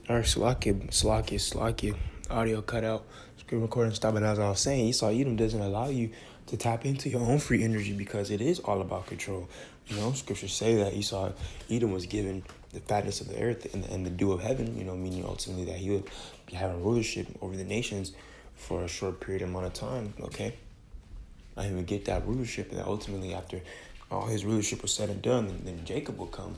All right, Slovakia. Audio cut out. Screen recording stopping. As I was saying, Esau Edom doesn't allow you to tap into your own free energy because it is all about control. Scriptures say that Esau Edom was given the fatness of the earth and the dew of heaven, meaning ultimately that he would be having rulership over the nations for a short period amount of time, okay? And he would get that rulership, and then ultimately after all his rulership was said and done, then Jacob will come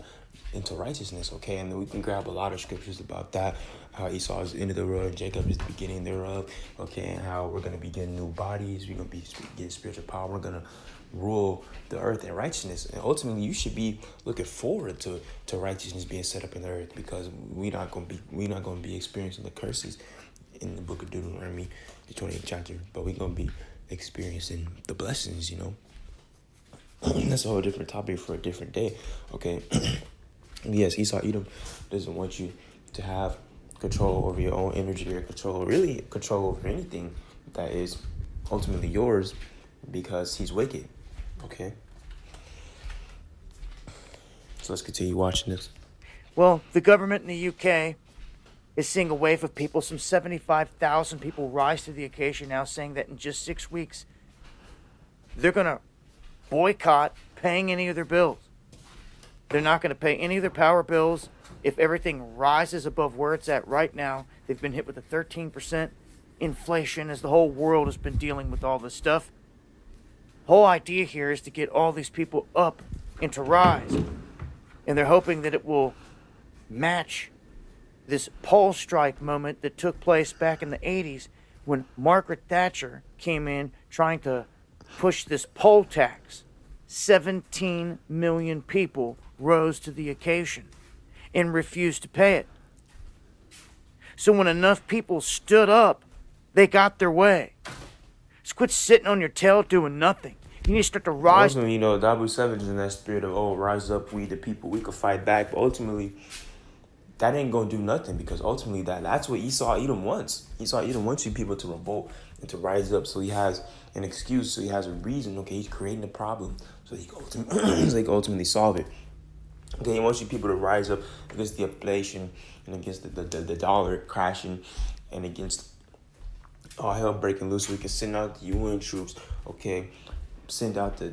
into righteousness, okay? And then we can grab a lot of scriptures about that, how Esau is the end of the world and Jacob is the beginning thereof, okay? And how we're going to be getting new bodies, we're going to be getting spiritual power, we're going to rule the earth in righteousness. And ultimately, you should be looking forward to righteousness being set up in the earth, because we're not going to be experiencing the curses in the book of Deuteronomy, the 28th chapter, but we're going to be experiencing the blessings, That's a whole different topic for a different day, okay? Yes, Esau Edom doesn't want you to have control over your own energy or control over anything that is ultimately yours, because he's wicked, okay? So let's continue watching this. Well, the government in the UK is seeing a wave of people. Some 75,000 people rise to the occasion now, saying that in just 6 weeks, they're going to boycott paying any of their bills. They're not going to pay any of their power bills if everything rises above where it's at right now. They've been hit with a 13% inflation as the whole world has been dealing with all this stuff. Whole idea here is to get all these people up and to rise. And they're hoping that it will match this poll strike moment that took place back in the 80s when Margaret Thatcher came in trying to push this poll tax. 17 million people rose to the occasion and refused to pay it. So when enough people stood up, they got their way. Just quit sitting on your tail doing nothing. You need to start to rise. Ultimately, Dabu 7 is in that spirit of, rise up, we the people, we could fight back. But ultimately, that ain't going to do nothing, because ultimately that's what Esau Edom wants. Esau Edom wants you people to revolt and to rise up, so he has an excuse, so he has a reason. Okay, he's creating a problem so he can ultimately solve it. Okay, he wants you people to rise up against the inflation and against the dollar crashing and against all hell breaking loose, so we can send out the UN troops, okay, send out the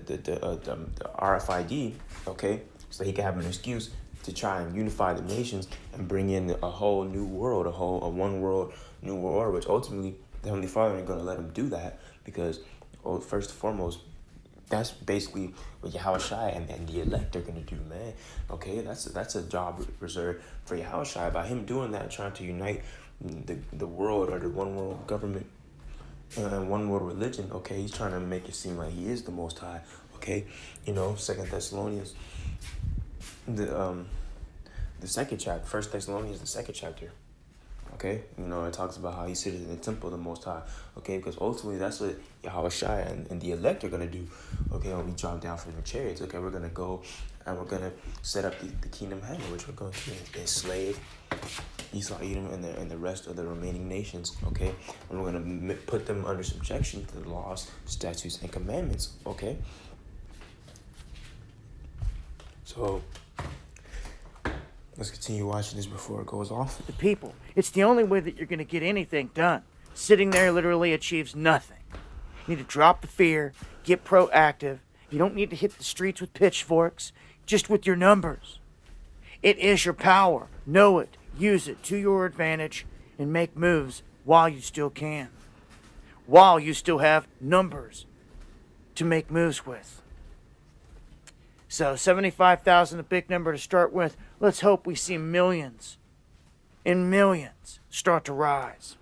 RFID, okay, so he can have an excuse to try and unify the nations and bring in a whole new world, a one world, new world order, which ultimately the Heavenly Father ain't going to let him do that, because, first and foremost, that's basically what Yahushua and the elect are going to do, man. Okay, that's a job reserved for Yahushua. By him doing that, trying to unite the world, or the one world government and one world religion, okay, he's trying to make it seem like he is the Most High, okay? 2 Thessalonians, the second chapter, 1 Thessalonians, the second chapter, okay? It talks about how he sits in the temple of the Most High, okay? Because ultimately that's what Yahushua and the elect are going to do, okay? When we drop down from the chariots, okay? We're going to go and we're going to set up the kingdom of heaven, which we're going to enslave Esau, Edom, and the rest of the remaining nations, okay? And we're going to put them under subjection to the laws, statutes, and commandments, okay? So let's continue watching this before it goes off. The people. It's the only way that you're going to get anything done. Sitting there literally achieves nothing. You need to drop the fear, get proactive. You don't need to hit the streets with pitchforks, just with your numbers. It is your power. Know it. Use it to your advantage and make moves while you still can. While you still have numbers to make moves with. So 75,000, a big number to start with. Let's hope we see millions and millions start to rise.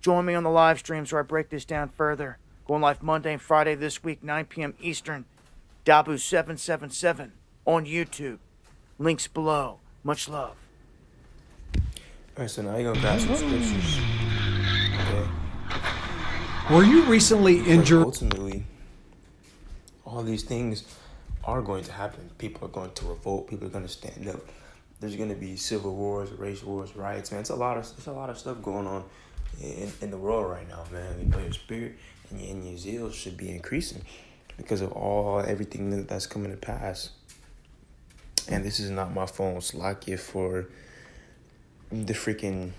Join me on the live streams where I break this down further. Going live Monday and Friday this week, 9 p.m. Eastern. Dabu777 on YouTube. Links below. Much love. All right, so now you're going to grab some scriptures. Okay. Were you recently injured? Ultimately, all these things are going to happen. People are going to revolt. People are going to stand up. There's going to be civil wars, race wars, riots, man. It's a lot of stuff going on in the world right now, man. Your spirit and your zeal should be increasing because of everything that's coming to pass. And this is not my phone. Slack it for the freaking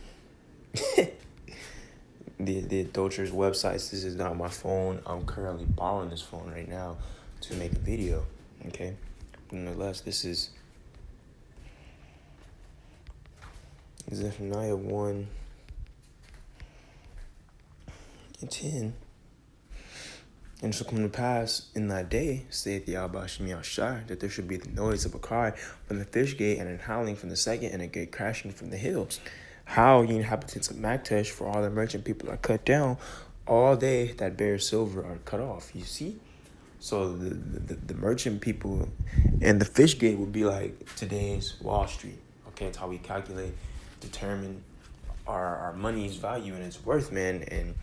the adulterers websites. This is not my phone. I'm currently borrowing this phone right now to make a video. Okay, nonetheless, this is Zephaniah 1:10. And it shall come to pass in that day, saith Yahweh Shem Yahshai, that there should be the noise of a cry from the fish gate, and an howling from the second, and a great crashing from the hills. How, ye inhabitants of Maktesh, for all the merchant people are cut down, all they that bear silver are cut off. You see? So the merchant people and the fish gate would be like today's Wall Street. Okay, it's how we calculate, determine our money's value and its worth, man. And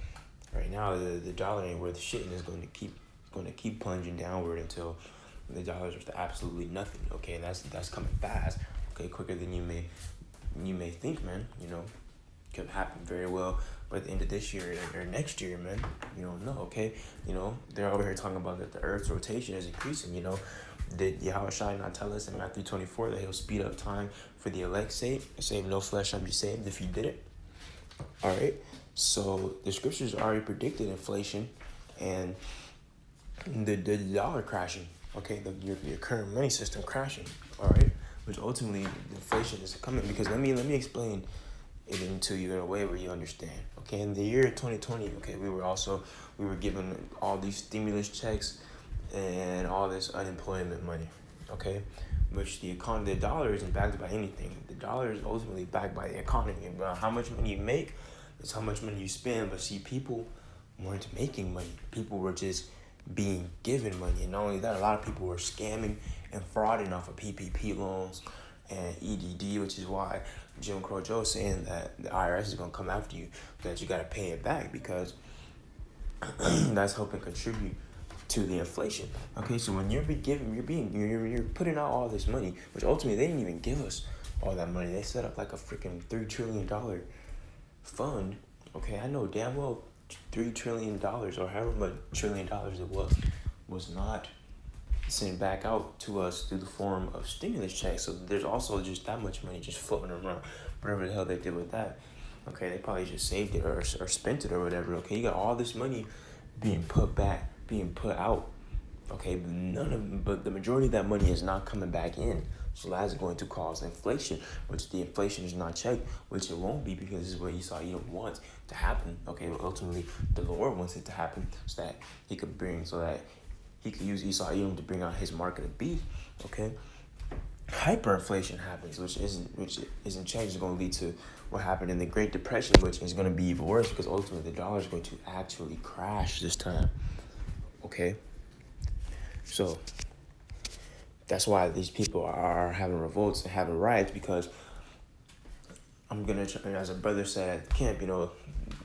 right now the dollar ain't worth shit, and it's going to keep plunging downward until the dollar's worth absolutely nothing. Okay, and that's coming fast. Okay, quicker than you may think, man. You know, could happen very well by the end of this year or next year, man. You don't know. Okay, you know, they're over here talking about that the Earth's rotation is increasing. You know, did Yahweh Shai not tell us in Matthew 24 that he'll speed up time for the elect's sake, save no flesh shall be saved if he did it? All right. So the scriptures already predicted inflation and the dollar crashing. Okay, your current money system crashing. All right, which ultimately inflation is coming, because let me explain it into you in a way where you understand. Okay, in the year 2020, okay, we were given all these stimulus checks and all this unemployment money. Okay, which the dollar isn't backed by anything. The dollar is ultimately backed by the economy. About how much money you make, it's how much money you spend. But see, people weren't making money. People were just being given money. And not only that, a lot of people were scamming and frauding off of PPP loans and EDD, which is why Jim Crow Joe is saying that the IRS is going to come after you, that you got to pay it back, because that's helping contribute to the inflation. Okay, so when you're putting out all this money, which ultimately they didn't even give us all that money. They set up like a freaking $3 trillion fund. Okay, I know damn well $3 trillion or however much $1 trillion it was not sent back out to us through the form of stimulus checks. So there's also just that much money just floating around, whatever the hell they did with that. Okay, they probably just saved it or spent it or whatever. Okay, you got all this money being put back, being put out. Okay, but the majority of that money is not coming back in. So that's going to cause inflation, which the inflation is not checked, which it won't be, because this is what Esau Edom wants to happen. Okay, but ultimately the Lord wants it to happen so that he could use Esau Edom to bring out his market of beef. Okay, hyperinflation happens, which isn't checked. Is going to lead to what happened in the Great Depression, which is going to be even worse, because ultimately the dollar is going to actually crash this time. Okay, so that's why these people are having revolts and having riots, because I'm going to try, as a brother said at camp, you know,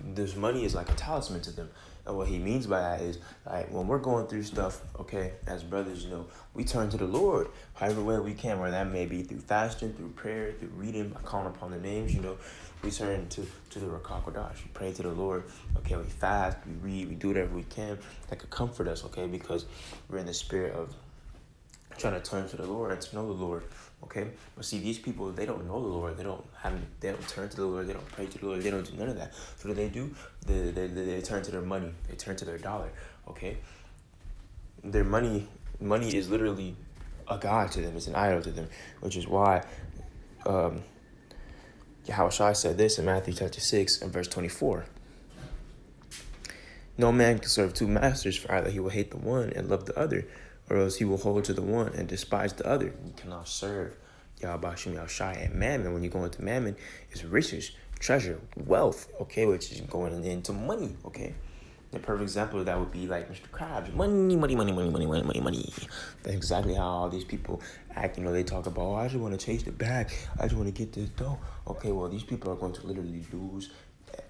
this money is like a talisman to them. And what he means by that is, like, when we're going through stuff, okay, as brothers, you know, we turn to the Lord however way we can, whether that may be through fasting, through prayer, through reading, by calling upon the names, you know. We turn to the Rakak Kodash. We pray to the Lord. Okay, we fast, we read, we do whatever we can that could comfort us, okay, because we're in the spirit of trying to turn to the Lord and to know the Lord. Okay, but see, these people, they don't know the Lord. They don't turn to the Lord. They don't pray to the Lord. They don't do none of that. So what do? They turn to their money. They turn to their dollar. Okay, their money is literally a god to them. It's an idol to them, which is why Yahweh Shai said this in Matthew chapter 6 and verse 24. No man can serve two masters, for either he will hate the one and love the other, or else he will hold to the one and despise the other. You cannot serve Yahweh Shem Yahshai and mammon. When you go into mammon, it's riches, treasure, wealth, okay, which is going into money, okay? The perfect example of that would be like Mr. Krabs. Money. That's exactly how all these people act. You know, they talk about, oh, I just want to chase the bag. I just want to get this dough. Okay, well, these people are going to literally lose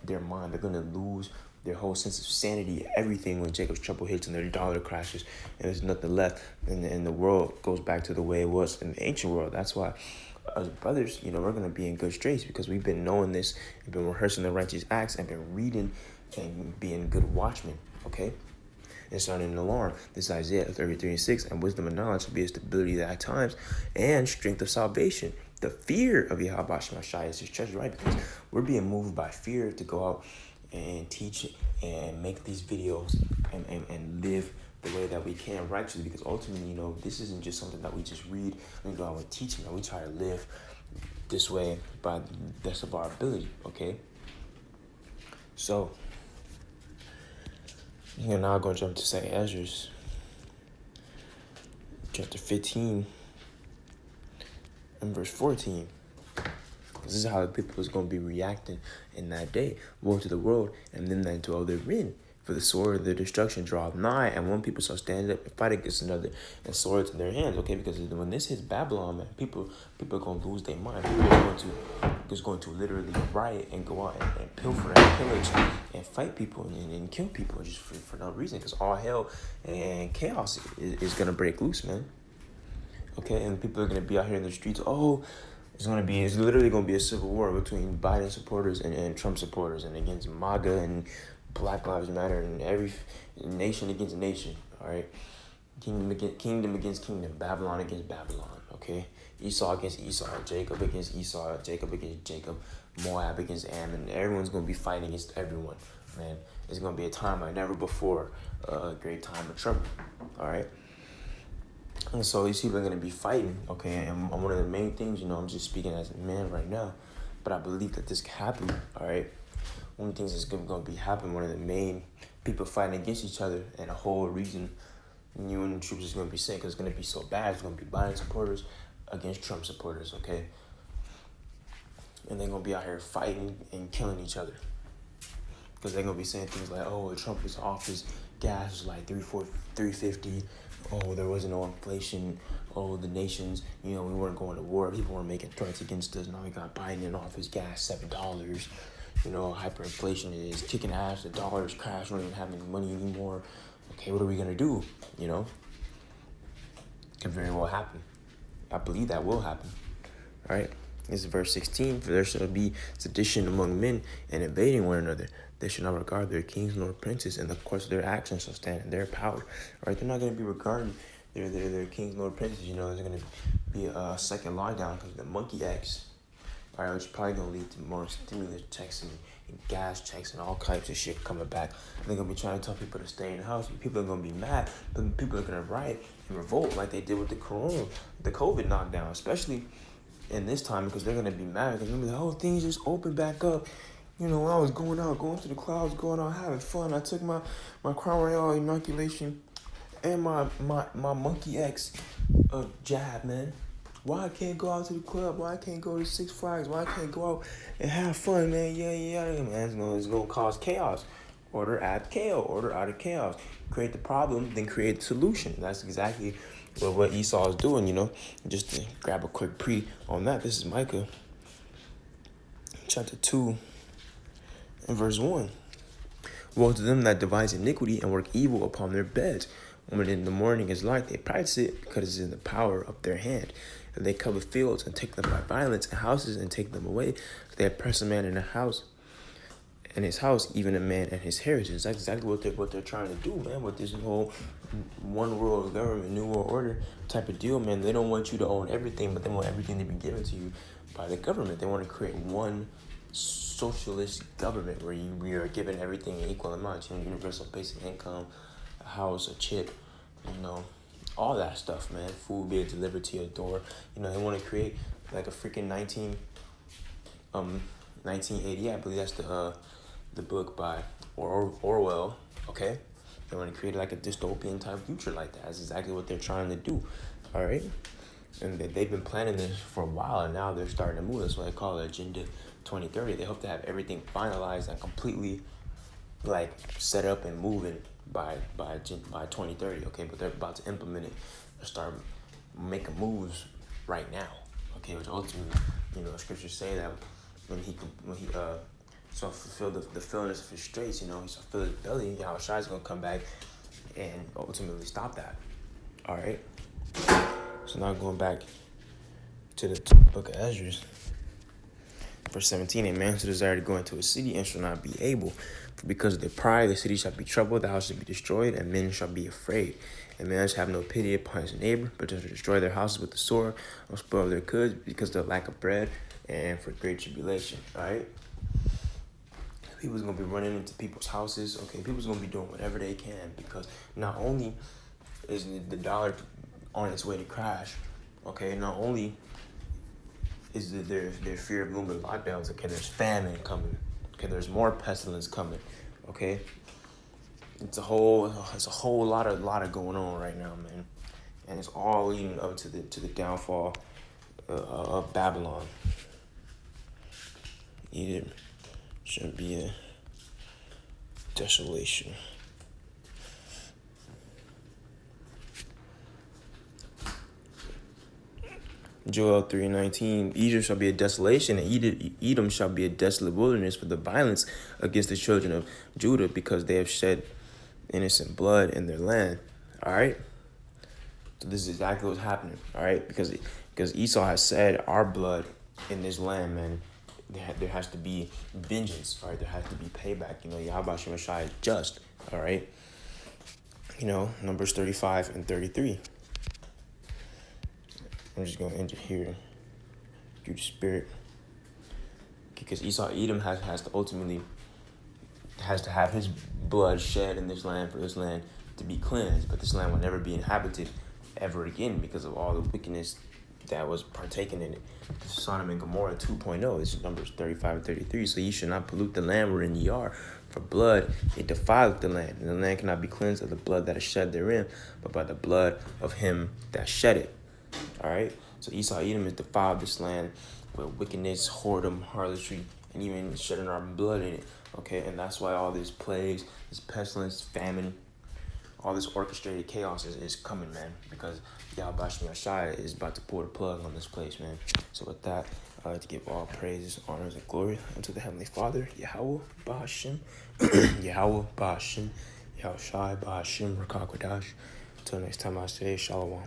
their mind. They're going to lose their whole sense of sanity, everything, when Jacob's trouble hits and their dollar crashes and there's nothing left, and the world goes back to the way it was in the ancient world. That's why, as brothers, you know, we're going to be in good straits, because we've been knowing this, we've been rehearsing the righteous acts, and been reading and being good watchmen, okay? And sounding an alarm. This is Isaiah 33:6, and wisdom and knowledge will be a stability at times and strength of salvation. the fear of Yahweh Shemashai is his treasure, right? Because we're being moved by fear to go out and teach and make these videos and live the way that we can righteously, because ultimately, you know, this isn't just something that we just read and go out and teach, and we try to live this way by the best of our ability, okay? So, you're now going to jump to 2 Ezra, chapter 15, and verse 14. This is how the people is going to be reacting in that day. Woe to the world, and them that dwell therein. For the sword of their destruction draweth nigh, and one people shall stand up and fight against another, and swords in their hands. Okay, because when this hits Babylon, man, people are going to lose their mind. People are going to literally riot and go out and pilfer and pillage and fight people and kill people just for no reason, because all hell and chaos is going to break loose, man. Okay, and people are going to be out here in the streets. Oh, it's literally going to be a civil war between Biden supporters and Trump supporters, and against MAGA and Black Lives Matter, and every nation against nation. All right, kingdom against kingdom, Babylon against Babylon. Okay, Esau against Esau, Jacob against Esau, Jacob against Jacob, Moab against Ammon. Everyone's going to be fighting against everyone, man. It's going to be a time like never before, a great time of trouble. All right. And so these people are going to be fighting, okay? And one of the main things, you know, I'm just speaking as a man right now, but I believe that this can happen, all right? One of the things that's going to be happening, one of the main people fighting against each other, and a whole reason you and the troops is going to be sick, because it's going to be so bad. It's going to be Biden supporters against Trump supporters, okay? And they're going to be out here fighting and killing each other, because they're going to be saying things like, oh, Trump was off, his gas was like $3.50. Oh, there wasn't no inflation. Oh, the nations, you know, we weren't going to war. People weren't making threats against us. Now we got Biden in office, gas $7. You know, hyperinflation is kicking ass. The dollar's crashed. We don't even have any money anymore. Okay, what are we going to do? You know? Can very well happen. I believe that will happen. All right? This is verse 16. For there shall be sedition among men, and invading one another. They shall not regard their kings nor princes, and the course of their actions shall stand in their power. All right? They're not going to be regarding their kings nor princes. You know, there's going to be a second lockdown because of the monkey X. All right, which is probably going to lead to more stimulus checks and gas checks and all types of shit coming back. They're going to be trying to tell people to stay in the house. People are going to be mad, but people are going to riot and revolt like they did with the COVID knockdown, especially in this time, because they're going to be mad because remember the whole thing just opened back up. You know, I was going to the clouds, going out, having fun. I took my Crown Royal inoculation and my Monkey X jab, man. Why I can't go out to the club? Why I can't go to Six Flags? Why I can't go out and have fun, man? Yeah, man. It's gonna cause chaos. Order out of chaos. Create the problem, then create the solution. That's exactly what Esau is doing, you know. Just to grab a quick pre on that. This is Micah, chapter 2, and verse 1. Woe to them that devise iniquity and work evil upon their beds. When in the morning is light, they practice it because it is in the power of their hand. And they cover fields and take them by violence, and houses and take them away. They oppress a man in his house, even a man and his heritage. That's exactly what they're trying to do, man, with this whole one world government, new world order type of deal, man. They don't want you to own everything, but they want everything to be given to you by the government. They want to create one socialist government where we are given everything in equal amounts, you know, universal basic income, a house, a chip, you know, all that stuff, man. Food being delivered to your door. You know, they want to create like a freaking 1980. I believe that's the book by Orwell. Okay, they want to create like a dystopian type future like that. That's exactly what they're trying to do. All right, and they've been planning this for a while, and now they're starting to move. That's why they call it Agenda 2030. They hope to have everything finalized and completely like set up and moving by 2030, okay, but they're about to implement it and start making moves right now, okay, which ultimately, you know, scriptures say that when he shall fulfill the fullness of his straits, you know, he shall fill his belly, Yahushua is going to come back and ultimately stop that, all right? So now going back to the book of Ezra, Verse 17, a man shall desire to go into a city and shall not be able. For because of their pride, the city shall be troubled, the house shall be destroyed, and men shall be afraid. And man shall have no pity upon his neighbor, but shall destroy their houses with the sword, or spoil their goods, because of the lack of bread, and for great tribulation. All right? People's going to be running into people's houses. Okay, people's going to be doing whatever they can, because not only is the dollar on its way to crash, okay, not only is their fear of looming lockdowns. Okay, there's famine coming. Okay, there's more pestilence coming. Okay, it's a whole lot of going on right now, man, and it's all leading up to the downfall of Babylon. Egypt should be a desolation. Joel 3:19, Egypt shall be a desolation, and Edom shall be a desolate wilderness for the violence against the children of Judah, because they have shed innocent blood in their land. All right? So this is exactly what's happening. All right? Because Esau has said, our blood in this land, man, there has to be vengeance. All right? There has to be payback. You know, Yahweh Shem Shai is just. All right? You know, Numbers 35 and 33. I'm just going to enter here through the Spirit. Because Edom has to ultimately have his blood shed in this land for this land to be cleansed. But this land will never be inhabited ever again because of all the wickedness that was partaken in it. Sodom and Gomorrah 2.0. This is Numbers 35 and 33. So ye should not pollute the land wherein ye are. For blood, it defileth the land. And the land cannot be cleansed of the blood that is shed therein, but by the blood of him that shed it. All right, so Esau Edom has defiled this land with wickedness, whoredom, harlotry, and even shedding our blood in it. Okay, and that's why all these plagues, this pestilence, famine, all this orchestrated chaos is coming, man. Because Yahweh Shem Shai is about to pull the plug on this place, man. So with that, I'd like to give all praises, honors, and glory unto the Heavenly Father, Yahweh Ba'ashem, Yahweh Ba'ashem, Yahweh Shai Ba'ashem, Rakakwadash. Until next time, I say Shalom.